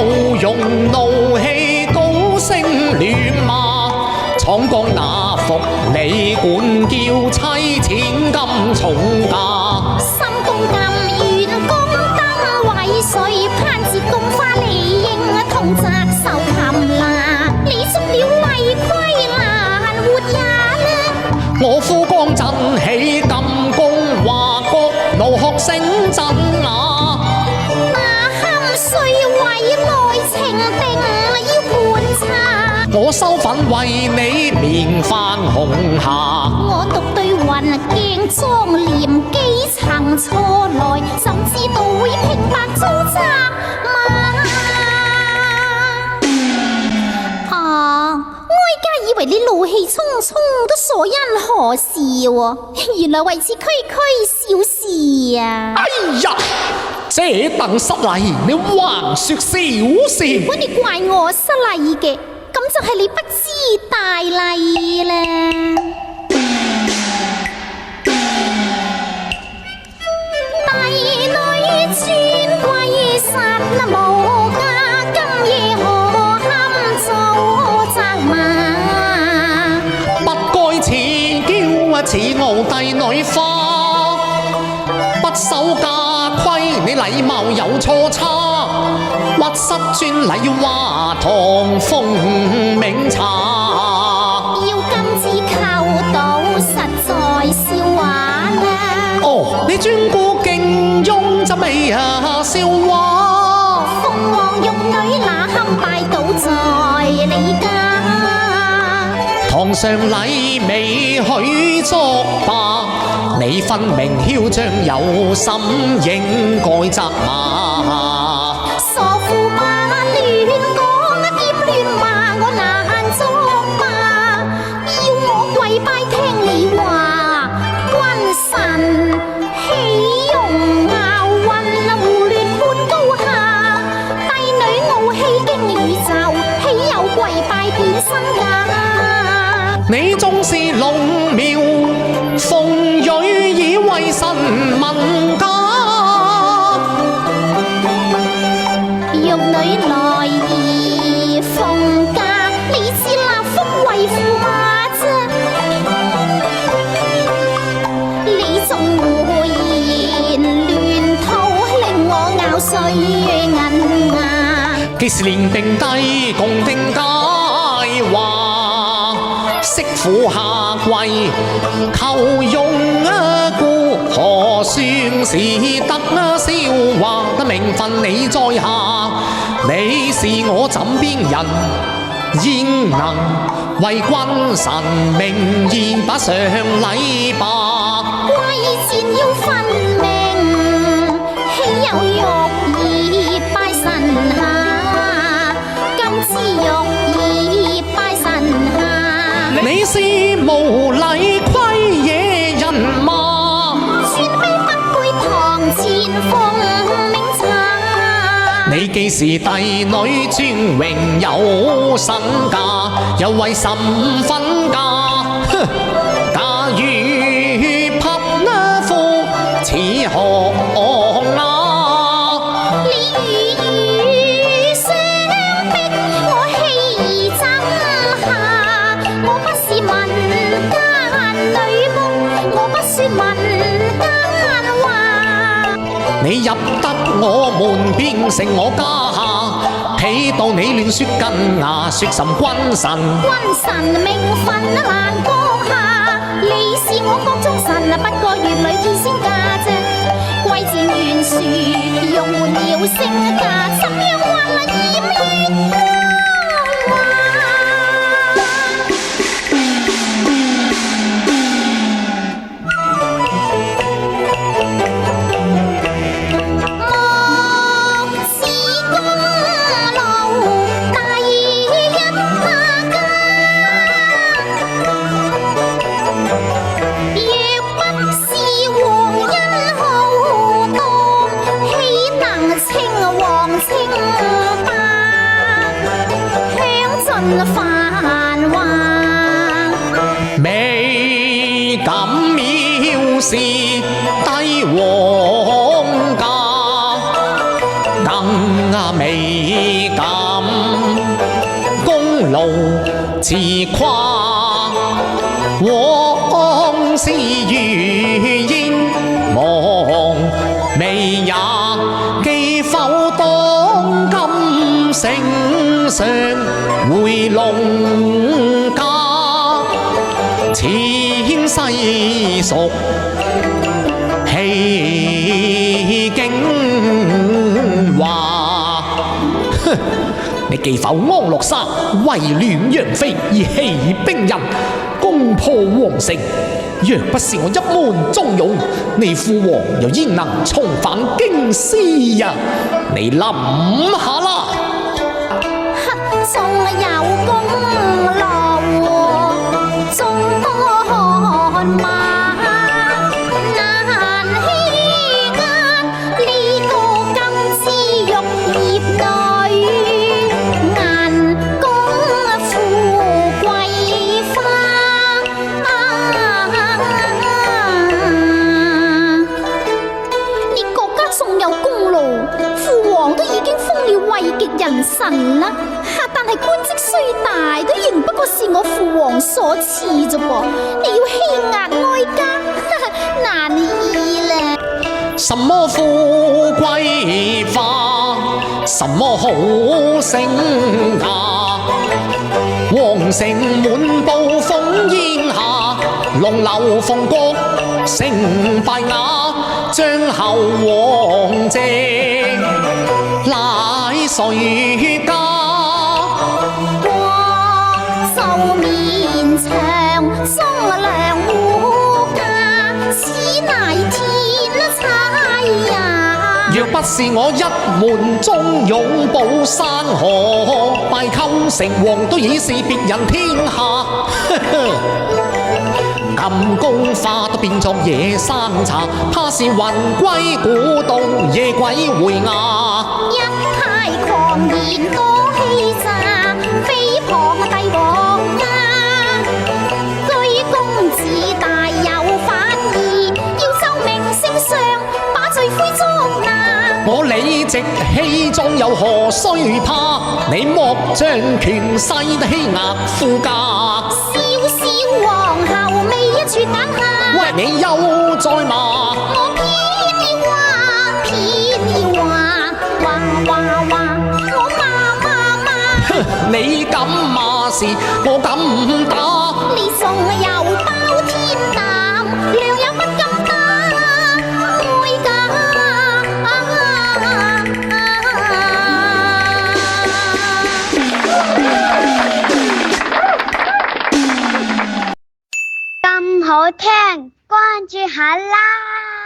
無用怒氣高聲亂罵，闖江那服你管叫妻千金重價。心公金願功德為誰攀折共花理應同責受擒拿，你捉了違規難活也。我夫光振起金宮華國，怒喝聲震啞。堪須為愛情定要盤查，我收粉為你面泛紅霞。我獨對雲鏡莊嚴幾層錯來，怎知道會平白遭責罵？哀家以為你怒氣沖沖都所因何事喎？原來為此區區小事啊！哎呀，這等失禮，你還說小事？如果你怪我失禮嘅，咁就係你不知大禮啦。帝女尊貴實無價，今夜何堪遭責罵？不該似嬌似傲帝女花，不守家規，你禮貌有錯差，屈膝專禮華堂奉茗茶。要金枝扣到實在笑話啦！哦，你專顧敬庸則未笑話。鳳凰玉女那堪拜倒在你家？堂上禮未許作罷，你分明囂張有心，應該責罵。傻駙馬亂講兼亂罵，我難作罷。要我跪拜聽你話，君臣豈容拗混胡亂判高下？帝女傲氣驚宇宙，豈有跪拜變身家？你縱是龍廟鳳蕊，以為神問家。玉女來而奉駕，你自立福為駙馬啫。你縱胡言亂吐，令我咬碎銀牙。幾時連定低共定佳話？媳婦下跪求用故，何算是得笑話？得名分你在下，你是我枕邊人，焉能為君臣名言把上禮罷？貴賤要分明，豈有欲意拜神下？今次欲意拜神下。你是無禮虧惹人罵，尊卑不配堂前奉茗茶。你既是帝女尊榮有身價，又為甚分家？哼！假如匹夫似何雅？你如相逼，我氣兒怎下？我不是民間女僕，我不說民間話。你入得我門，變成我家下，豈道你亂說根牙，說甚君臣？君臣名分難閣下，你是我國中神，不過月裏天仙家啫。貴賤懸殊，玉換了聲價，怎樣還掩冤家話？繁華未敢藐視帝王家，更美感，功勞自誇，往事如煙，望未也記否當今聖上回籠家，千世熟戲經話。你記否安祿山為戀楊妃而棄兵人，攻破皇城？若不是我一門忠勇，你父皇又焉能重返京師呀？你諗下啦！仲有功勞，眾多汗馬難欺壓，呢個金枝玉葉女，顏公富貴花。你國家仲有功勞，父皇都已經封了位極人臣啦。但係官職雖大，都仍不過是我父皇所賜啫噃。你要欺壓哀家，難以咧。什麼富貴花，什麼好聲雅，皇城滿布烽煙下，龍樓鳳閣成敗瓦，將後王謝乃誰家？壽綿長，終良護駕，此乃天差呀！若不是我一門忠勇保山河，拜叩成王都已是別人天下。金公花都變作野生茶，怕是魂歸古道，夜鬼回衙。一派狂言多欺詐，誹謗帝王啊！居公子大有反意，要奏明聖上，把罪魁捉拿。我理直氣壯又何須怕？你莫將權勢得欺壓夫家。笑笑皇后未一處揀下，喂，你又再罵？我偏要話，我罵。你敢罵時，我敢打。你仲有包天膽，良友不敢打哀咁好聽，關注下啦〜